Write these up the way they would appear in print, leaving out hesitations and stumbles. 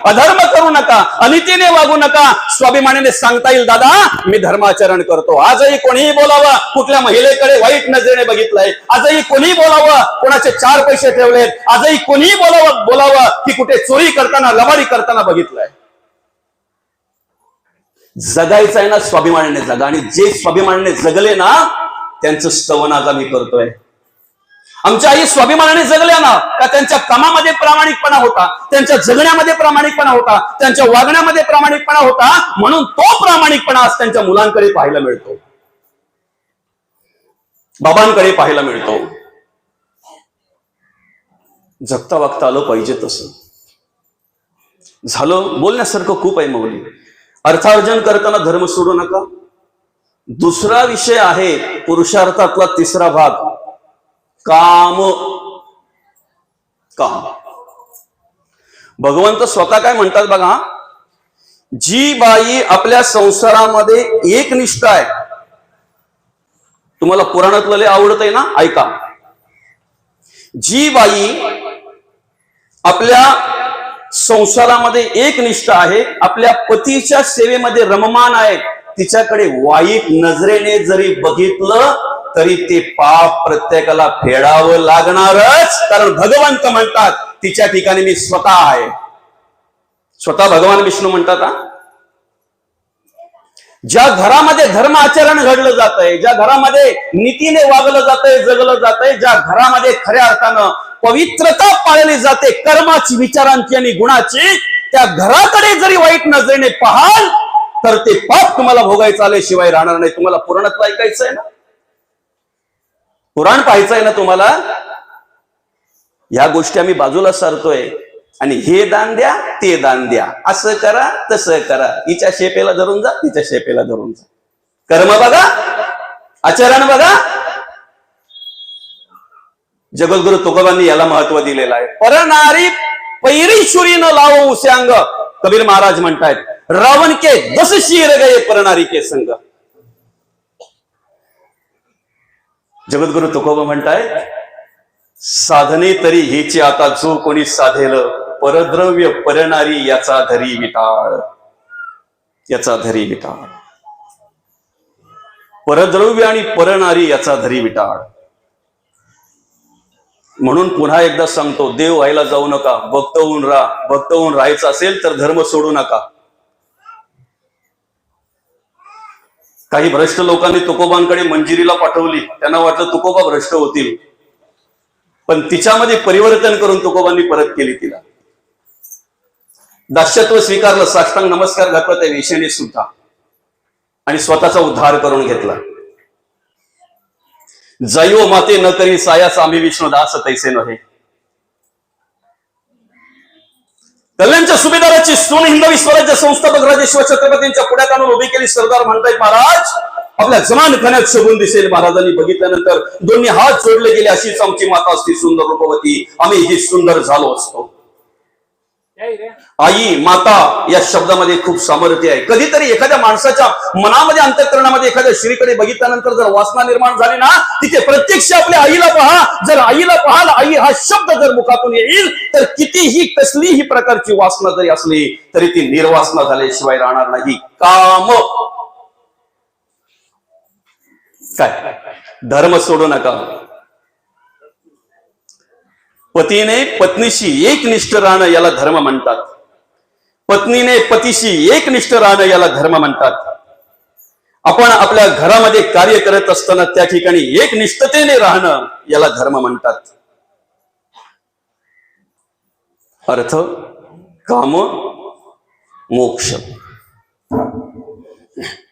अधर्म करू नका, अनितीने वागू नका, स्वाभिमानाने सांगता येईल दादा मी धर्माचरण करतो. आजही कोणीही बोलावं, कुठल्या महिलेकडे वाईट नजरेने बघितलंय, आजही कोणी बोलावं कोणाचे 4 पैसे ठेवलेत, आजही कोणी बोलावं की कुठे चोरी करताना लबाडी करताना बघितलंय. जगायचं आहे ना स्वाभिमानाने जगा, आणि जे स्वाभिमानाने जगले ना त्यांचं स्तवन आज आम्ही करतोय. आमच्या आई स्वाभिमानाने जगल्या ना, का त्यांच्या कामामध्ये प्रामाणिकपणा होता, त्यांच्या जगण्यामध्ये प्रामाणिकपणा होता, त्यांच्या वागण्यामध्ये प्रामाणिकपणा होता, म्हणून तो प्रामाणिकपणा आज त्यांच्या मुलांकडे पाहायला मिळतो, बाबांकडे पाहायला मिळतो. जगता वागता आलं पाहिजे तसं. झालं बोलण्यासारखं खूप आहे मौली. अर्थार्जन करताना धर्म सोडू नका. दुसरा विषय आहे पुरुषार्थातला तिसरा भाग, काम. काम भगवंत स्वतः काय म्हणतात बघा, जी बाई आपल्या संसारामध्ये एकनिष्ठ आहे. तुम्हाला पुराणातलं लय आवडत आहे ना, ऐका. जी बाई आपल्या संसारामध्ये एकनिष्ठ आहे, आपल्या पतीच्या सेवेमध्ये रममान आहे, तिच्याकडे वाईट नजरेने जरी बघितलं तरी ते पाप प्रत्येकाला फेडावं लागणारच. कारण भगवंत म्हणतात तिच्या ठिकाणी मी स्वतः आहे. स्वतः भगवान विष्णू म्हणतात. ज्या घरामध्ये धर्म आचरण घडलं जात आहे, ज्या घरामध्ये नीतीने वागलं जातंय, जगलं जातंय, ज्या घरामध्ये खऱ्या अर्थानं पवित्रता पाळली जाते कर्माची, विचारांची आणि गुणाची, त्या घराकडे जरी वाईट नजरेने पाहाल तर ते पाप तुम्हाला भोगायचं आल्याशिवाय राहणार नाही. तुम्हाला पुराणातलं ऐकायचं आहे ना, पुराण पाहायचं आहे ना तुम्हाला. या गोष्टी आम्ही बाजूला सारतोय आणि हे दान द्या, ते दान द्या, असं करा, तसं करा, हिच्या शेपेला धरून जा, तिच्या शेपेला धरून जा. कर्म बघा, आचरण बघा. जगद्गुरु तुकोबांनी याला महत्व दिलेलं आहे. परनारी पैरीशुरी न लावो उसे अंग, कबीर महाराज म्हणतायत. रावण के 10 शीर गए परनारी के संग. जगद्गुरु तुकोबा म्हणतायत, साधने तरी हेची आता जो कोणी साधेल, परद्रव्य परनारी याचा धरी विटाळ, याचा धरी विटाळ. परद्रव्य आणि परनारी याचा धरी विटाळ. म्हणून पुन्हा एकदा सांगतो, देव व्हायला जाऊ नका, भक्त होऊन राहा. भक्त होऊन राहायचं असेल तर धर्म सोडू नका. काही भ्रष्ट लोकांनी तुकोबांकडे मंजिरीला पाठवली, त्यांना वाटलं तुकोबा भ्रष्ट होतील, पण तिच्यामध्ये परिवर्तन करून तुकोबांनी परत केली तिला. दास्यत्व स्वीकारलं, साष्टांग नमस्कार घातला त्या वेश्येने सुद्धा, आणि स्वतःचा उद्धार करून घेतला. जयो माते न करी सायास आम्ही विष्णुदास तैसे नव्हे. कल्याणच्या सुभेदाराची सून हिंदवी स्वराज्य संस्थापक राजेश्वर छत्रपतींच्या पुढ्यात आणून उभी केली. सरदार म्हणतायत, महाराज आपल्या जमान खाण्यात शोभून दिसेल. महाराजांनी बघितल्यानंतर दोन्ही हात जोडले गेले, अशीच आमची माता असती सुंदर रूपवती, आम्ही ही सुंदर झालो असतो. आई, माता या शब्दामध्ये खूप सामर्थ्य आहे. कधीतरी एखाद्या माणसाच्या मनामध्ये, अंतःकरणामध्ये एखाद्या स्त्रीकडे बघितल्यानंतर जर वासना निर्माण झाली ना, तिथे प्रत्यक्ष आपल्या आईला पहा. जर आईला पाहाल, आई हा शब्द जर मुखातून येईल, तर कितीही कसलीही प्रकारची वासना जरी असली तरी ती निर्वासना झाल्याशिवाय राहणार नाही. काम. काय धर्म सोडू नका. पतीने पत्नीशी एकनिष्ठ राहणं याला धर्म म्हणतात. पत्नीने पतीशी एकनिष्ठ राहणं याला धर्म म्हणतात. आपण आपल्या घरामध्ये कार्य करत असताना त्या ठिकाणी एकनिष्ठतेने राहणं याला धर्म म्हणतात. अर्थ काम मोक्ष.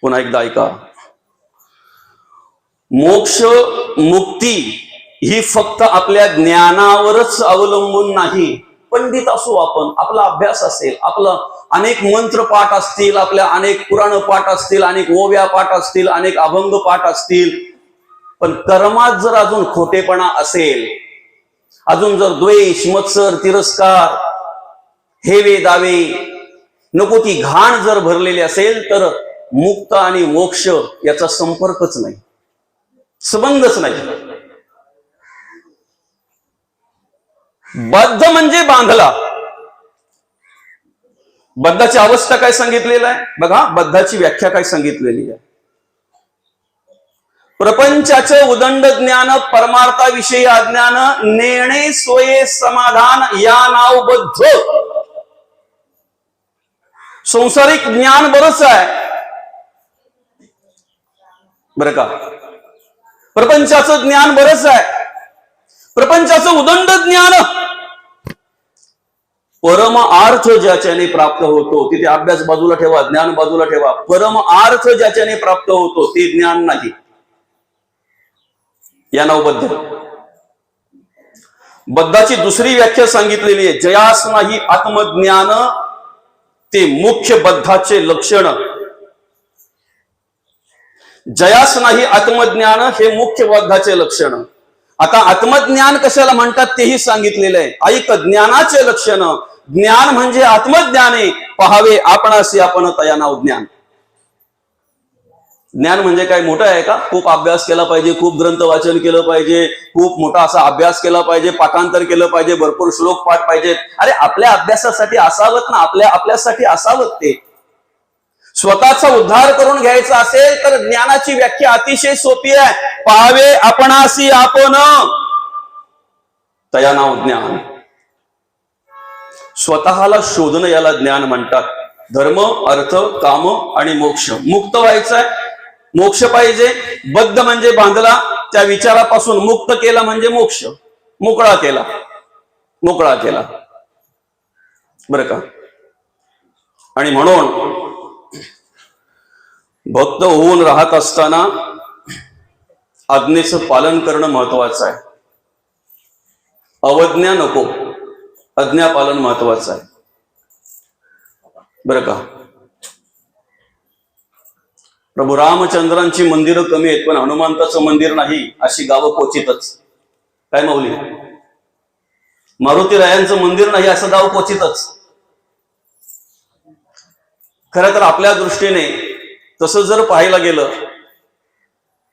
पुन्हा एकदा ऐका. मोक्ष मुक्ती ही फक्त आपल्या ज्ञानावरच अवलंबून नाही. पंडित असू आपण, आपला अभ्यास असेल, आपलं अनेक मंत्र पाठ असतील, आपल्या अनेक पुराण पाठ असतील, अनेक ओव्या पाठ असतील, अनेक अभंग पाठ असतील, पण कर्मात जर अजून खोटेपणा असेल, अजून जर द्वेष, मत्सर, तिरस्कार, हेवे दावे, नको ती घाण जर भरलेली असेल, तर मुक्त आणि मोक्ष याचा संपर्कच नाही, संबंधच नाही. बद्ध म्हणजे बांधला, बद्धाची अवस्था काय सांगितलेलं आहे बघा, बद्धाची व्याख्या काय सांगितलेली आहे. प्रपंचाचे उदंड ज्ञान, परमार्थाविषयी अज्ञान, नेणे सोये समाधान, या नाव बद्ध. संसारिक ज्ञान बरंच आहे बरं का, प्रपंचाचं ज्ञान बरंच आहे, प्रपंचाचं उदंड ज्ञान, परम अर्थ ज्याच्याने प्राप्त होतो, तिथे अभ्यास बाजूला ठेवा, ज्ञान बाजूला ठेवा, परम अर्थ ज्याच्याने प्राप्त होतो ते ज्ञान नाही, या नाव बद्ध. बद्धाची दुसरी व्याख्या सांगितलेली आहे, जयास नाही आत्मज्ञान ते मुख्य बद्धाचे लक्षण. जयास नाही आत्मज्ञान हे मुख्य बद्धाचे लक्षण. आता आत्मज्ञान कशाला म्हणतात तेही सांगितलेलं आहे. ऐक, ज्ञानाचे लक्षण, ज्ञान म्हणजे आत्मज्ञाने, पहावे आपणासी आपण तया नाव ज्ञान. ज्ञान म्हणजे काय मोठं आहे का? खूप अभ्यास केला पाहिजे, खूप ग्रंथ वाचन केलं पाहिजे, खूप मोठा असा अभ्यास केला पाहिजे, पाठांतर केलं पाहिजे, भरपूर श्लोक पाठ पाहिजेत. अरे आपल्या अभ्यासासाठी असावत ना, आपल्यासाठी असावत ते. स्वतःचा उद्धार करून घ्यायचा असेल तर ज्ञानाची व्याख्या अतिशय सोपी आहे, पाहावे आपणासी आपण तया नाव ज्ञान. स्वतःला शोधणं याला ज्ञान म्हणतात. धर्म, अर्थ, काम आणि मोक्ष. मुक्त व्हायचंय, मोक्ष पाहिजे. बद्ध म्हणजे बांधला, त्या विचारापासून मुक्त केला म्हणजे मोक्ष, मोकळा केला, मोकळा केला बरं का. आणि म्हणून भक्त होऊन राहत असताना आज्ञेचं पालन करणं महत्वाचं आहे. अवज्ञा नको, आज्ञा पालन महत्वाचं आहे बरं का. प्रभू रामचंद्रांची मंदिरं कमी आहेत, पण हनुमंताचं मंदिर नाही अशी गावं क्वचितच. काय माऊली? मारुतीरायांचं मंदिर नाही असं गाव क्वचितच. खरं तर आपल्या दृष्टीने तसं जर पाहायला गेलं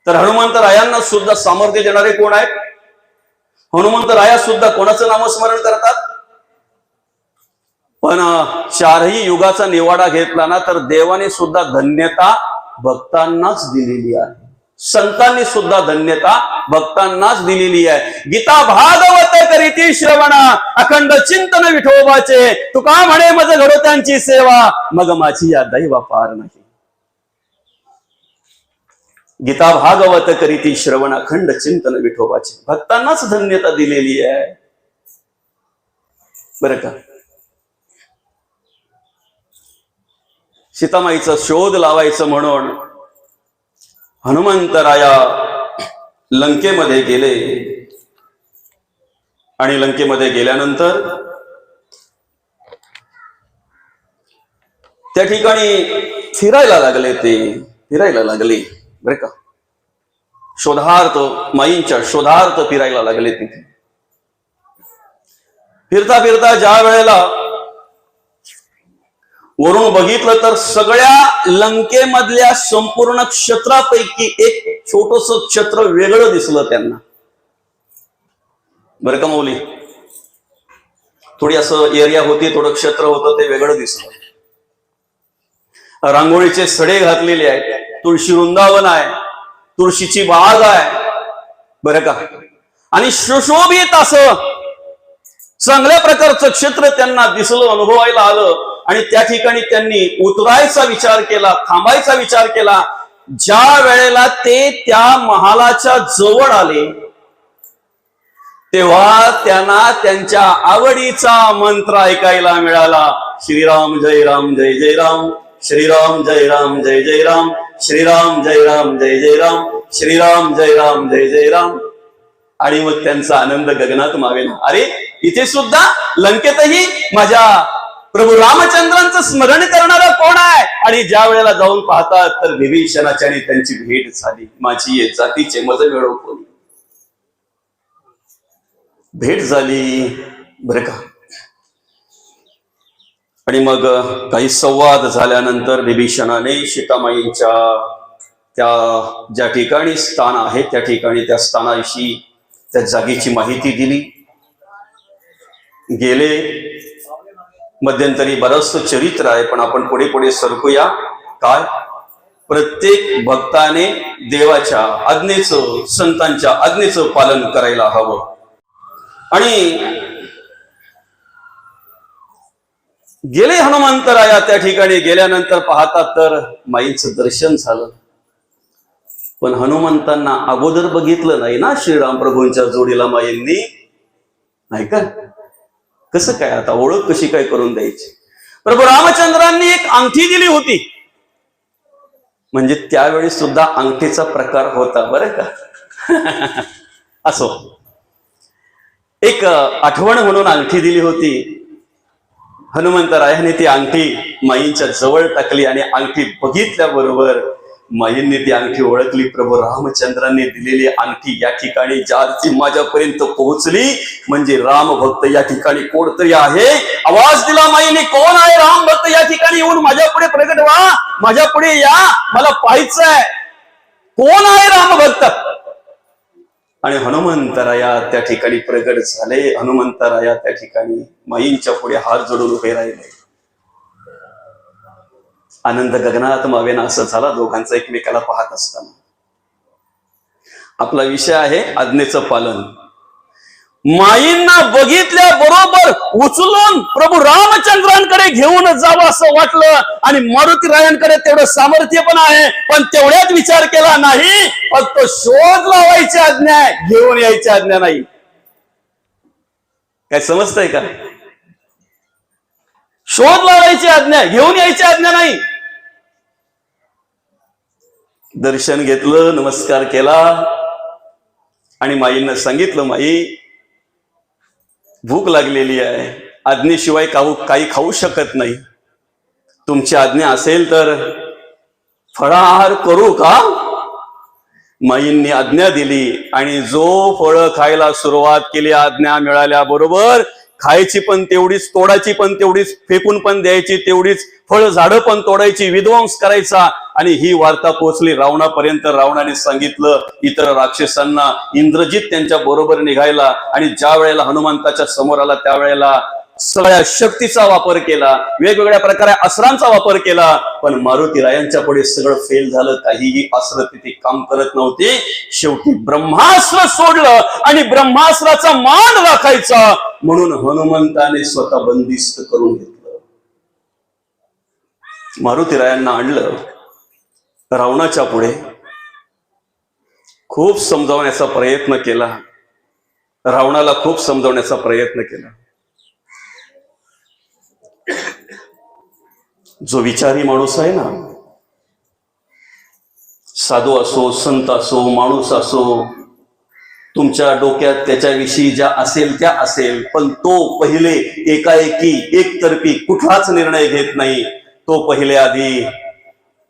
तर हनुमंतरायांना सुद्धा सामर्थ्य देणारे कोण आहेत? हनुमंतराया सुद्धा कोणाचं नामस्मरण करतात? पण चारही युगाचा निवाडा घेतला ना तर देवाने सुद्धा धन्यता भक्तांनाच दिलेली आहे, संतांनी सुद्धा धन्यता भक्तांनाच दिलेली आहे. गीता भागवत करीती श्रवणा, अखंड चिंतन विठोबाचे, तुका म्हणे मज घडो त्यांची सेवा, मग माझी या दैवा पार नाही. गीता भागवत करीती श्रवण, अखंड चिंतन विठोबाचे, भक्तांनाच धन्यता दिलेली आहे बरं का. सीतामाईचा शोध लावायचं म्हणून हनुमंतराया लंकेमध्ये गेले. आणि लंकेमध्ये गेल्यानंतर त्या ठिकाणी फिरायला लागले, ते फिरायला लागले बरं का. शोधार्थ, माईंच्या शोधार्थ फिरायला लागले. तिथे फिरता फिरता ज्या वेळेला वरून बघितलं तर सगळ्या लंकेमधल्या संपूर्ण क्षेत्रापैकी एक छोटस क्षेत्र वेगळं दिसलं त्यांना बरं का माऊली. थोडी असं एरिया होती, थोडं क्षेत्र होतं, ते वेगळं दिसलं. रांगोळीचे सडे घातलेले आहेत, तुळशी वृंदावन आहे, तुळशीची बाग आहे बरं का. आणि सुशोभित असं चांगल्या प्रकारचं क्षेत्र त्यांना दिसलं, अनुभवायला आलं. आणि त्या ठिकाणी त्यांनी उतरायचा विचार केला, थांबायचा विचार केला. ज्या वेळेला ते त्या महालाच्या जवळ आले तेव्हा त्यांना त्यांच्या आवडीचा मंत्र ऐकायला मिळाला. श्रीराम जय राम जय जय राम, श्रीराम जय राम जय जय राम, श्रीराम जय राम जय जय राम, श्रीराम जय राम जय जय राम. आणि मग त्यांचा आनंद गगनात मावेना. अरे इथे सुद्धा लंकेतही माझ्या प्रभू रामचंद्रांचं स्मरण करणारा कोण आहे? आणि ज्या वेळेला जाऊन पाहतात तर विभीषणाची आणि त्यांची भेट झाली. माझी ये जातीचे मज मिळव कोणी, भेट झाली बरं का. आणि मग काही संवाद झाल्यानंतर विभीषणाने सीतामाईंच्या त्या ज्या ठिकाणी स्थान आहे त्या ठिकाणी त्या स्थानाविषयी, त्या जागेची माहिती दिली. गेले मध्यंतरी बरंचसं चरित्र आहे, पण आपण पुढे पुढे सरकूया. काय? प्रत्येक भक्ताने देवाच्या आज्ञेचं, संतांच्या आज्ञेचं पालन करायला हवं. आणि गेले हनुमंतराया त्या ठिकाणी गेल्यानंतर पाहतात तर माईचं दर्शन झालं. पण हनुमंतांना अगोदर बघितलं नाही ना श्रीराम प्रभूंच्या जोडीला माईंनी, नाही का? कसं काय आता ओळख कशी काय करून द्यायची? प्रभू रामचंद्रांनी एक अंगठी दिली होती, म्हणजे त्यावेळी सुद्धा अंगठीचा प्रकार होता बरं का. असो, एक आठवण म्हणून अंगठी दिली होती. हनुमंतरायाने ती अंगठी माईंच्या जवळ टाकली आणि अंगठी बघितल्याबरोबर माईंनी ती अंगठी ओळखली. प्रभू रामचंद्रांनी दिलेली अंगठी या ठिकाणी ज्याची माझ्यापर्यंत पोहोचली म्हणजे राम भक्त या ठिकाणी कोणतरी आहे. आवाज दिला माईने, कोण आहे राम भक्त या ठिकाणी येऊन माझ्या पुढे प्रगट व्हा, माझ्या पुढे या, मला पाहायचंय, कोण आहे राम भक्त? आणि हनुमंतराया त्या ठिकाणी प्रगट झाले. हनुमंतराया त्या ठिकाणी माईंच्या पुढे हात जोडून उभे राहिले. आनंद गगनात मावेना असं झाला दोघांचं एकमेकाला पाहत असताना. आपला विषय आहे आज्ञेचं पालन. माईंना बघितल्या बरोबर उचलून प्रभू रामचंद्रांकडे घेऊन जावं असं वाटलं. आणि मारुतीरायांकडे तेवढं सामर्थ्य पण आहे, पण तेवढ्यात विचार केला नाही. फक्त शोध लावायची आज्ञा आहे, घेऊन यायची आज्ञा नाही. काय समजतंय का? शोध लावायची आज्ञा, घेऊन यायची आज्ञा नाही. दर्शन घेतलं, नमस्कार केला आणि माईंना सांगितलं, माई भूक लागलेली आहे, आज्ञेशिवाय काही खाऊ शकत नाही. तुमची आज्ञा असेल तर फळाहार करू का? माईंनी आज्ञा दिली आणि जो फळं खायला सुरुवात केली आज्ञा मिळाल्याबरोबर, खायची पण तेवढीच, तोडायची पण तेवढीच, फेकून पण द्यायची तेवढीच, फळ झाडं पण तोडायची, विध्वंस करायचा. आणि ही वार्ता पोहोचली रावणापर्यंत. रावणाने सांगितलं इतर राक्षसांना, इंद्रजित त्यांच्या बरोबर निघायला. आणि ज्या वेळेला हनुमंताच्या समोर आला त्यावेळेला सगळ्या शक्तीचा वापर केला, वेगवेगळ्या प्रकारे अस्त्रांचा वापर केला. पण मारुतीरायांच्या पुढे सगळं फेल झालं. काहीही अस्त्र तिथे काम करत नव्हते. शेवटी ब्रह्मास्त्र सोडलं आणि ब्रह्मास्त्राचा मान राखायचा म्हणून हनुमंताने स्वतः बंदिस्त करून घेतलं. मारुतीरायांना आणलं रावणाच्या पुढे, खूप समजावण्याचा प्रयत्न केला. रावणाला खूप समजावण्याचा प्रयत्न केला. जो विचारी माणूस आहे ना, साधू असो, संत असो, माणूस असो, तुमच्या डोक्यात त्याच्याविषयी ज्या असेल त्या असेल, पण तो पहिले एकाएकी एकतर्फी कुठलाच निर्णय घेत नाही. तो पहिले आधी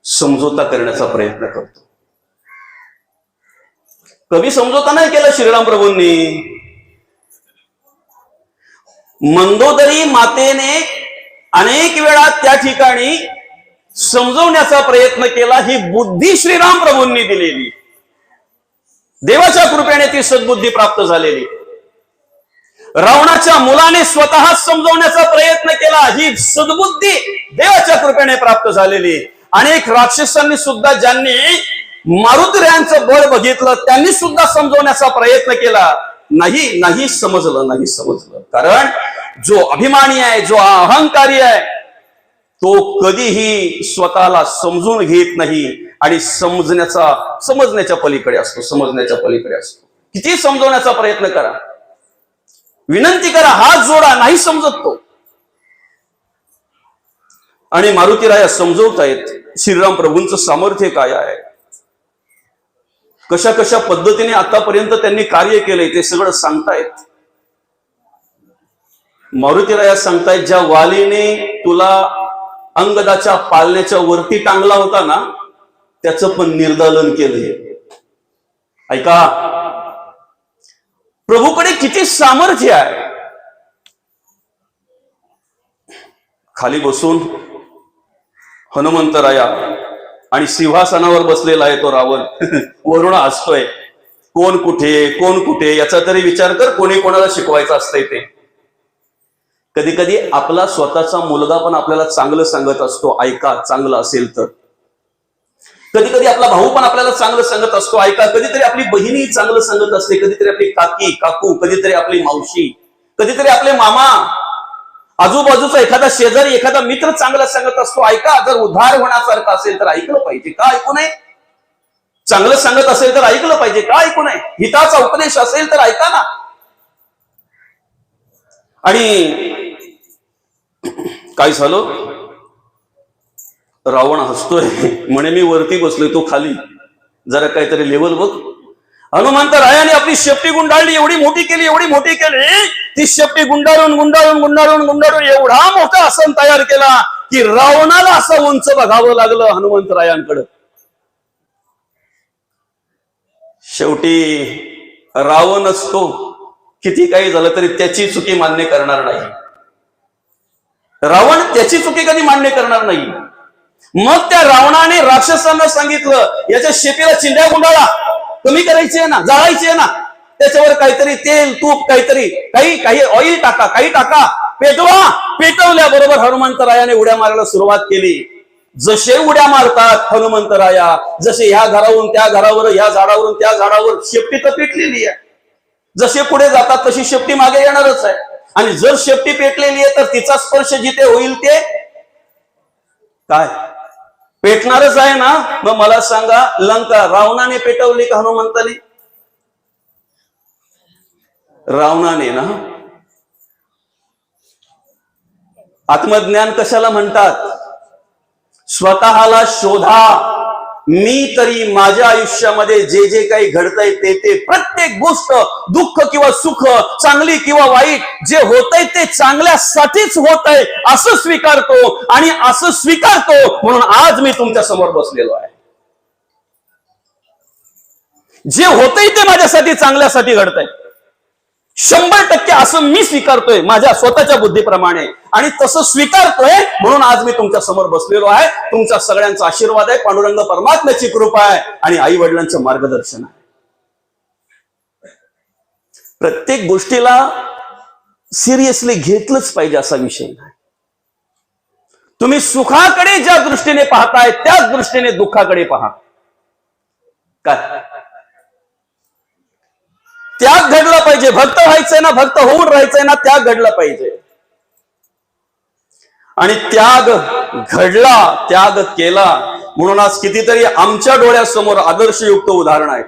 समझोता करण्याचा प्रयत्न करतो. कधी समझोता नाही केला श्रीराम प्रभूंनी. मंदोदरी मातेने अनेक वेळा त्या ठिकाणी समजवण्याचा प्रयत्न केला. ही बुद्धी श्रीराम प्रभूंनी दिलेली, देवाच्या कृपेने ती सद्बुद्धी प्राप्त झालेली. रावणाच्या मुलाने स्वतः समजवण्याचा प्रयत्न केला. ही सद्बुद्धी देवाच्या कृपेने प्राप्त झालेली. अनेक राक्षसांनी सुद्धा, ज्यांनी मारुतीरायांचं बळ बघितलं, त्यांनी सुद्धा समजवण्याचा प्रयत्न केला. नाही समजलं. कारण जो अभिमानी आहे, जो अहंकारी आहे, तो कधीही स्वतःला समजून घेत नाही आणि समजण्याच्या पलीकडे असतो. किती समजवण्याचा प्रयत्न करा, विनंती करा, हात जोडा, नाही समजत तो. आणि मारुतीराया समजवतायत श्रीराम प्रभूंचं सामर्थ्य काय आहे, कशा कशा पद्धतीने आतापर्यंत त्यांनी कार्य केलंय ते सगळं सांगतायत. मारुतीराया सांगतायत, ज्या वालीने तुला अंगदाच्या पालण्याच्या वरती टांगला होता ना, त्याचं पण निर्दालन केलंय. ऐका, प्रभूकडे किती सामर्थ्य आहे. खाली बसून हनुमंतराया आणि सिंहासनावर बसलेला आहे तो रावण वरुण हसतोय. कोण कुठे याचा तरी विचार कर. कोणी कोणाला शिकवायचं असतंय ते. कधी कधी आपला स्वतःचा मुलगा पण आपल्याला चांगलं सांगत असतो, ऐका चांगलं असेल तर. कधी कधी आपला भाऊ पण आपल्याला चांगलं सांगत असतो, ऐका. कधीतरी आपली बहिणी चांगलं सांगत असते, कधीतरी आपली काकी काकू, कधीतरी आपली मावशी, कधीतरी आपले मामा, आजूबाजूचा एखादा शेजारी, एखादा मित्र चांगला सांगत असतो, ऐका. जर उद्धार होण्यासारखं असेल तर ऐकलं पाहिजे, का ऐकू नये? चांगलं सांगत असेल तर ऐकलं पाहिजे, का ऐकू नये? हिताचा उपदेश असेल तर ऐका ना. आणि काय झालं, रावण हसतोय, म्हणे मी वरती बसलोय, तो खाली, जरा काहीतरी लेवल बघ. हनुमंत रायाने आपली शेपटी गुंडाळली, एवढी मोठी केली, एवढी मोठी केली, ती शेपटी गुंडाळून गुंडाळून गुंडाळून गुंडाळून एवढा मोठा आसन तयार केला की रावणाला असं उंच बघावं लागलं हनुमंतरायांकडे. शेवटी रावणच तो, किती काही झालं तरी त्याची चुकी मान्य करणार नाही. रावण त्याची चुकी कधी मान्य करणार नाही. मग त्या रावणाने राक्षसांना सांगितलं, याच्या शेतीला चिंध्या गुंडाळा, कमी करायची आहे ना, जाळायची आहे ना, त्याच्यावर काहीतरी तेल तूप काहीतरी काही काही ऑइल टाका, काही टाका, पेटवा. पेटवल्याबरोबर हनुमंतरायाने उड्या मारायला सुरुवात केली. जसे उड्या मारतात हनुमंतराया, जसे ह्या घरावरून त्या घरावर, ह्या झाडावरून त्या झाडावर, शेपटी तर पेटलेली आहे. जसे पुढे जातात तशी शेपटी मागे येणारच आहे. आणि जर शेपटी पेटलेली आहे तर तिचा स्पर्श जिथे होईल ते काय पेटणारच आहे ना. मग मला सांगा, लंका रावणाने पेटवली का हनुमंताने? रावणाने ना. आत्मज्ञान कशाला म्हणतात? स्वतःला शोधा. मी तरी माझ्या आयुष्यामध्ये जे जे काही घडतंय ते प्रत्येक गोष्ट, दुःख किंवा सुख, चांगली किंवा वाईट, जे होतंय ते चांगल्यासाठीच होतंय असं स्वीकारतो. आणि असं स्वीकारतो म्हणून आज मी तुमच्या समोर बसलेलो आहे. जे होतंय ते माझ्यासाठी चांगल्यासाठी घडतंय, 100% असं मी स्वीकारतोय माझ्या स्वतःच्या बुद्धीप्रमाणे. आणि तसं स्वीकारतोय म्हणून आज मी तुमच्या समोर बसलेलो आहे. तुमच्या सगळ्यांचा आशीर्वाद आहे, पांडुरंग परमात्म्याची कृपा आहे आणि आई वडिलांचं मार्गदर्शन आहे. प्रत्येक गोष्टीला सिरियसली घेतलंच पाहिजे असा विषय नाही. तुम्ही सुखाकडे ज्या दृष्टीने पाहताय त्याच दृष्टीने दुःखाकडे पहा. काय त्याग घडला पाहिजे. भक्त व्हायचंय ना, भक्त होऊन राहायचंय ना, त्याग घडला पाहिजे. आणि त्याग घडला, त्याग केला म्हणून आज कितीतरी आमच्या डोळ्यासमोर आदर्शयुक्त उदाहरण आहेत,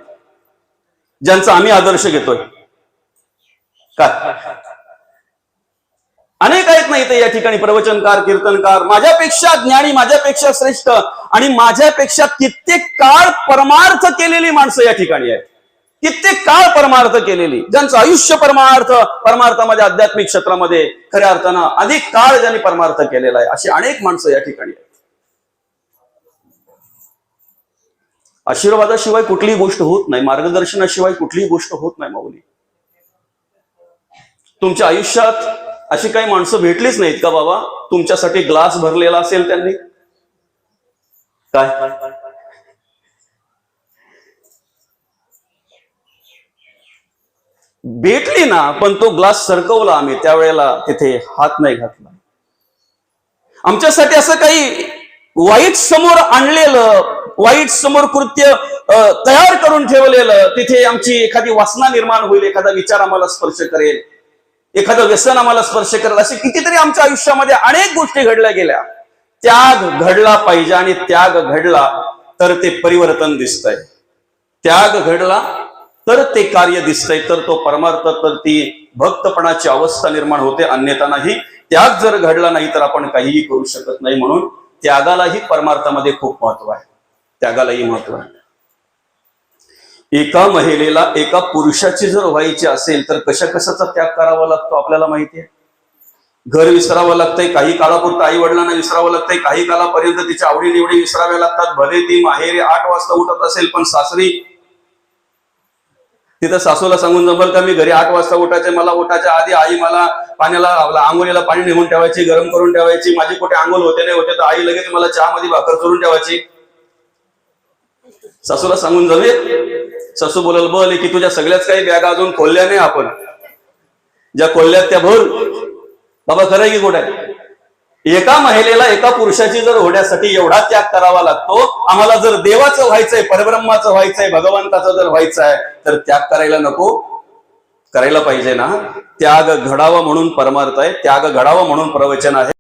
ज्यांचा आम्ही आदर्श घेतोय. काय अनेक आहेत ना इथे या ठिकाणी, प्रवचनकार, कीर्तनकार, माझ्यापेक्षा ज्ञानी, माझ्यापेक्षा श्रेष्ठ आणि माझ्यापेक्षा कित्येक काळ परमार्थ केलेली माणसं या ठिकाणी आहेत. कित्येक काळ परमार्थ केलेली, ज्यांचं आयुष्य परमार्थामध्ये, आध्यात्मिक क्षेत्रामध्ये खऱ्या अर्थानं अधिक काळ ज्यांनी परमार्थ केलेला आहे, अशी अनेक माणसं या ठिकाणी आहेत. आशीर्वादाशिवाय कुठलीही गोष्ट होत नाही, मार्गदर्शनाशिवाय कुठलीही गोष्ट होत नाही. माऊली, तुमच्या आयुष्यात अशी काही माणसं भेटलीच नाहीत का बाबा, तुमच्यासाठी ग्लास भरलेला असेल त्यांनी? काय भेटली ना, पण तो ग्लास सरकवला आम्ही, त्यावेळेला तिथे हात नाही घातला. आमच्यासाठी असं काही वाईट समोर आणलेलं, वाईट समोर कृत्य तयार करून ठेवलेलं, तिथे आमची एखादी वासना निर्माण होईल, एखादा विचार आम्हाला स्पर्श करेल, एखादं व्यसन आम्हाला स्पर्श करेल, असे कितीतरी आमच्या आयुष्यामध्ये अनेक गोष्टी घडल्या गेल्या. त्याग घडला पाहिजे आणि त्याग घडला तर ते परिवर्तन दिसतंय. त्याग घडला तर ते कार्य दिसतंय, तर तो परमार्थ, तर ती भक्तपणाची अवस्था निर्माण होते. अन्यथा नाही. त्याग जर घडला नाही तर आपण काहीही करू शकत नाही. म्हणून त्यागालाही परमार्थामध्ये खूप महत्व आहे. त्यागालाही महत्व आहे. एका महिलेला एका पुरुषाची जर व्हायची असेल तर कशा कशाचा त्याग करावा लागतो आपल्याला माहिती आहे. घर विसरावं लागतंय, काही काळापुरतं आई वडिलांना विसरावं लागतंय, काही काळापर्यंत तिच्या आवडीनिवडी विसराव्या लागतात. भले ती माहेरी 8 वाजता उठत असेल, पण सासरी तिथं सासूला सांगून जमल का मी घरी 8 वाजता उठायचे, मला उठायच्या आधी आई मला पाण्याला, आंघोळीला पाणी नेमून ठेवायची, गरम करून ठेवायची. माझी कुठे आंघोळ होते नाही होते तर आई लगेच मला चहामध्ये भाकर करून ठेवायची. सासूला सांगून जमेल? सासू बोलल, बोल की तुझ्या सगळ्याच काही बॅगा अजून खोलल्या नाही आपण, ज्या खोलल्यात त्या भर. बाबा खरं की खोटं आहे? एका महिलेला एका पुरुषाची जर होण्यासाठी एवढा त्याग करावा लागतो, आम्हाला जर देवाचं व्हायचंय, परब्रह्माचं व्हायचंय, भगवंताचं जर व्हायचंय, तर त्याग करायला नको? करायला पाहिजे ना. त्याग घडावा म्हणून परमार्थ आहे, त्याग घडावा म्हणून प्रवचन आहे.